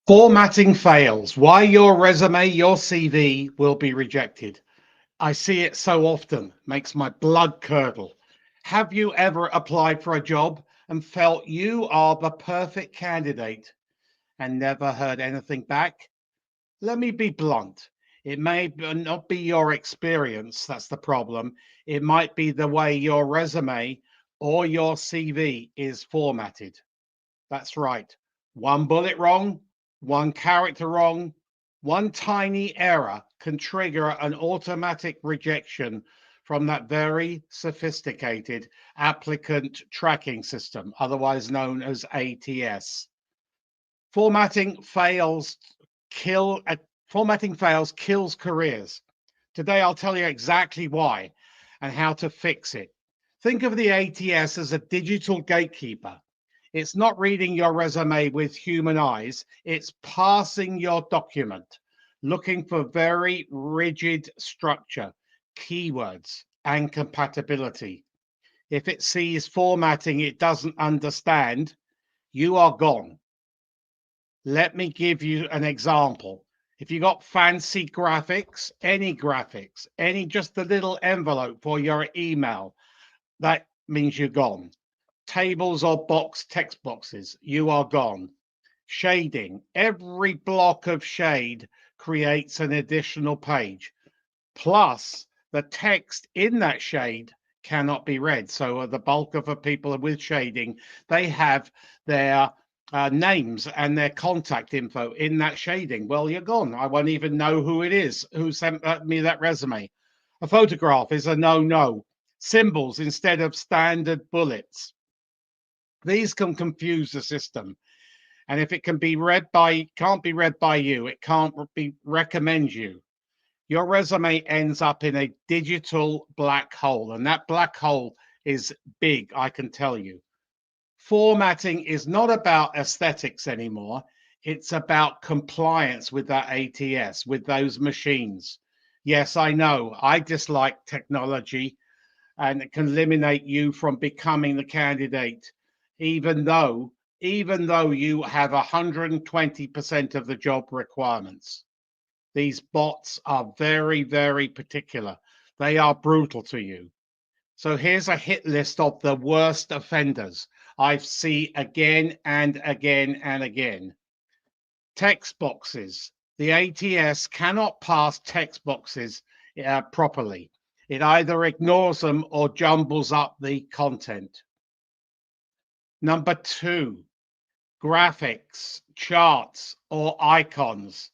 Formatting fails. Why your resume, your CV will be rejected. I see it so often, makes my blood curdle. Have you ever applied for a job and felt you are the perfect candidate and never heard anything back? Let me be blunt. It may not be your experience that's the problem. It might be the way your resume or your CV is formatted. That's right. One bullet wrong, one character wrong, one tiny error can trigger an automatic rejection from that very sophisticated applicant tracking system, otherwise known as ATS. Formatting fails kill Formatting fails kills careers. Today I'll tell you exactly why and how to fix it. Think of the ATS as a digital gatekeeper. It's not reading your resume with human eyes, it's parsing your document, looking for very rigid structure, keywords, and compatibility. If it sees formatting it doesn't understand, you are gone. Let me give you an example. If you got fancy graphics, any just a little envelope for your email, that means you're gone. Tables or text boxes, you are gone. Shading, every block of shade creates an additional page. Plus, the text in that shade cannot be read. So the bulk of the people with shading, they have their names and their contact info in that shading. Well, you're gone. I won't even know who it is who sent me that resume. A photograph is a no-no. Symbols instead of standard bullets. These can confuse the system. And if it can't be read by you, it can't recommend you. Your resume ends up in a digital black hole, and that black hole is big, I can tell you. Formatting is not about aesthetics anymore. It's about compliance with that ATS, with those machines. Yes, I know I dislike technology and it can eliminate you from becoming the candidate, even though you have 120% of the job requirements. These bots are very, very particular. They are brutal to you. So here's a hit list of the worst offenders I see again and again and again. Text boxes. The ATS cannot pass text boxes properly. It either ignores them or jumbles up the content. Number two, graphics, charts, or icons.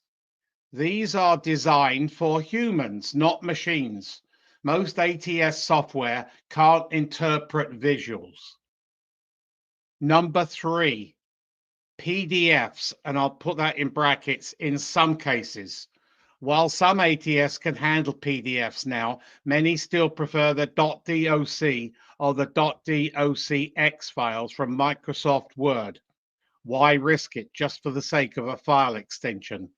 These are designed for humans, not machines. Most ATS software can't interpret visuals. Number three, PDFs, and I'll put that in brackets in some cases. While some ATS can handle PDFs now, many still prefer the .doc or the .docx files from Microsoft Word. Why risk it just for the sake of a file extension?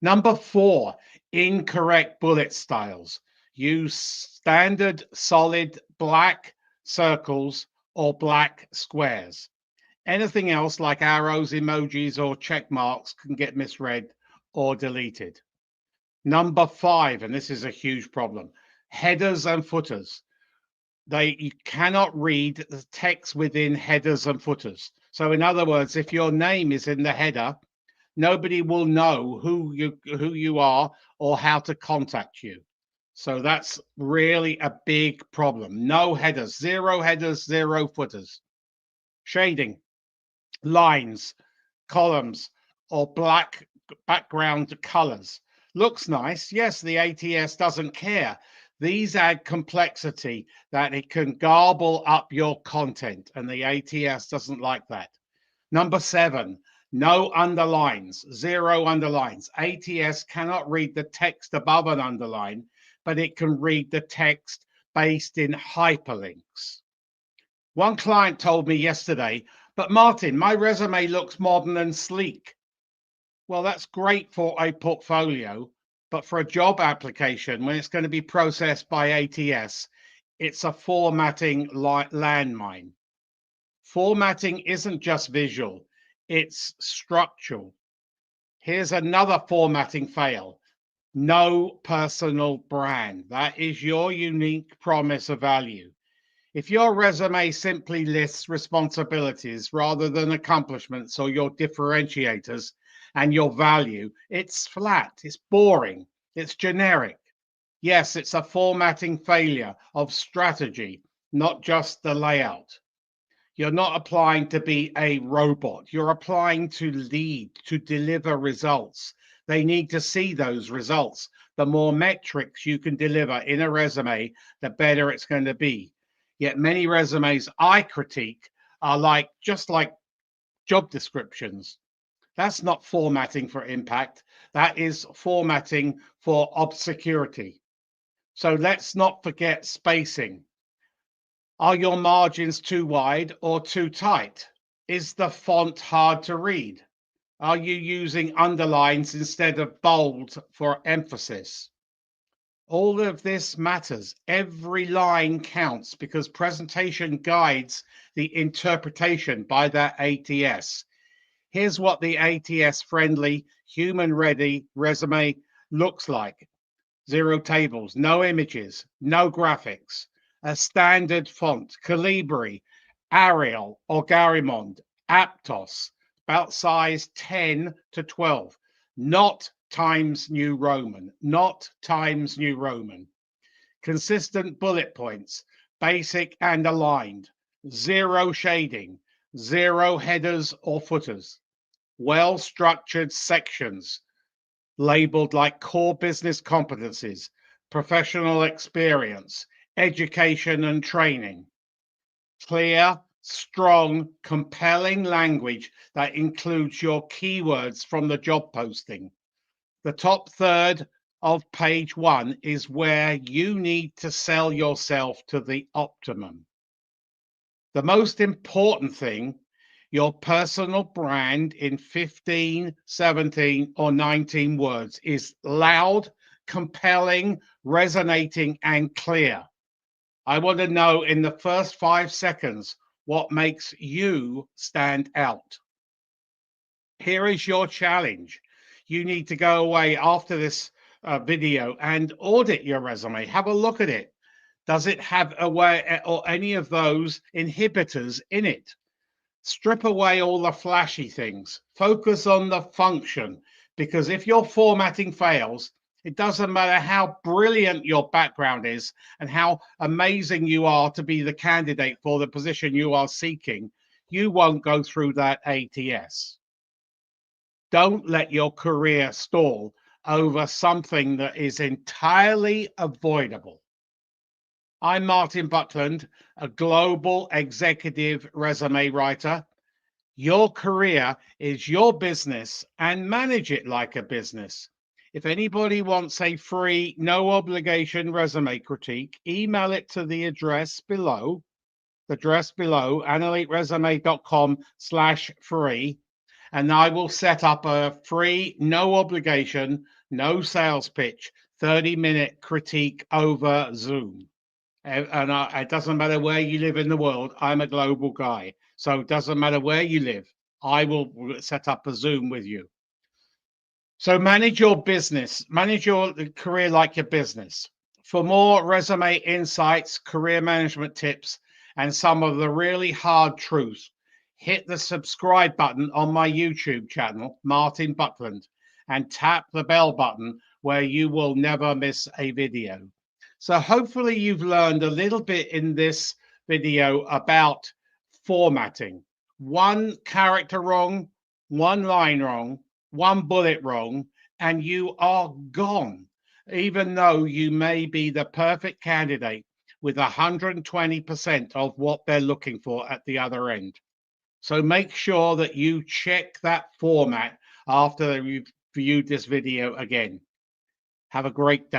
Number four, incorrect bullet styles. Use standard solid black circles or black squares. Anything else like arrows, emojis, or check marks can get misread or deleted. Number five, and this is a huge problem, headers and footers. You cannot read the text within headers and footers. So in other words, if your name is in the header, nobody will know who you are or how to contact you. So that's really a big problem. No headers, zero footers. Shading, lines, columns, or black background colors. Looks nice. Yes, the ATS doesn't care. These add complexity that it can garble up your content, and the ATS doesn't like that. Number seven, no underlines, zero underlines. ATS cannot read the text above an underline, but it can read the text based in hyperlinks. One client told me yesterday, but Martin, my resume looks modern and sleek. Well, that's great for a portfolio, but for a job application, when it's going to be processed by ATS, it's a formatting landmine. Formatting isn't just visual, it's structural. Here's another formatting fail. No personal brand. That is your unique promise of value. If your resume simply lists responsibilities rather than accomplishments or your differentiators and your value, it's flat, it's boring, it's generic. Yes, it's a formatting failure of strategy, not just the layout. You're not applying to be a robot. You're applying to lead, to deliver results. They need to see those results. The more metrics you can deliver in a resume, the better it's going to be. Yet many resumes I critique are just like job descriptions. That's not formatting for impact. That is formatting for obscurity. So let's not forget spacing. Are your margins too wide or too tight? Is the font hard to read? Are you using underlines instead of bold for emphasis? All of this matters. Every line counts because presentation guides the interpretation by that ATS. Here's what the ATS-friendly, human-ready resume looks like. 0 tables, no images, no graphics, a standard font, Calibri, Arial or Garimond, Aptos, about size 10 to 12, not Times New Roman, not Times New Roman. Consistent bullet points, basic and aligned, 0 shading, 0 headers or footers, well-structured sections, labeled like core business competencies, professional experience, education and training. Clear, strong, compelling language that includes your keywords from the job posting. The top third of page 1 is where you need to sell yourself to the optimum. The most important thing, your personal brand in 15, 17, or 19 words is loud, compelling, resonating, and clear. I want to know in the first 5 seconds what makes you stand out. Here is your challenge. You need to go away after this video and audit your resume. Have a look at it. Does it have any of those inhibitors in it? Strip away all the flashy things. Focus on the function, because if your formatting fails, it doesn't matter how brilliant your background is and how amazing you are to be the candidate for the position you are seeking, you won't go through that ATS. Don't let your career stall over something that is entirely avoidable. I'm Martin Buckland, a global executive resume writer. Your career is your business and manage it like a business. If anybody wants a free, no obligation resume critique, email it to the address below, anneliteresume.com/free, and I will set up a free, no obligation, no sales pitch, 30-minute critique over Zoom. And it doesn't matter where you live in the world. I'm a global guy. So it doesn't matter where you live. I will set up a Zoom with you. So manage your business. Manage your career like your business. For more resume insights, career management tips, and some of the really hard truths, hit the subscribe button on my YouTube channel, Martin Buckland, and tap the bell button where you will never miss a video. So hopefully you've learned a little bit in this video about formatting. One character wrong, one line wrong, one bullet wrong, and you are gone, even though you may be the perfect candidate with 120% of what they're looking for at the other end. So make sure that you check that format after you've viewed this video again. Have a great day.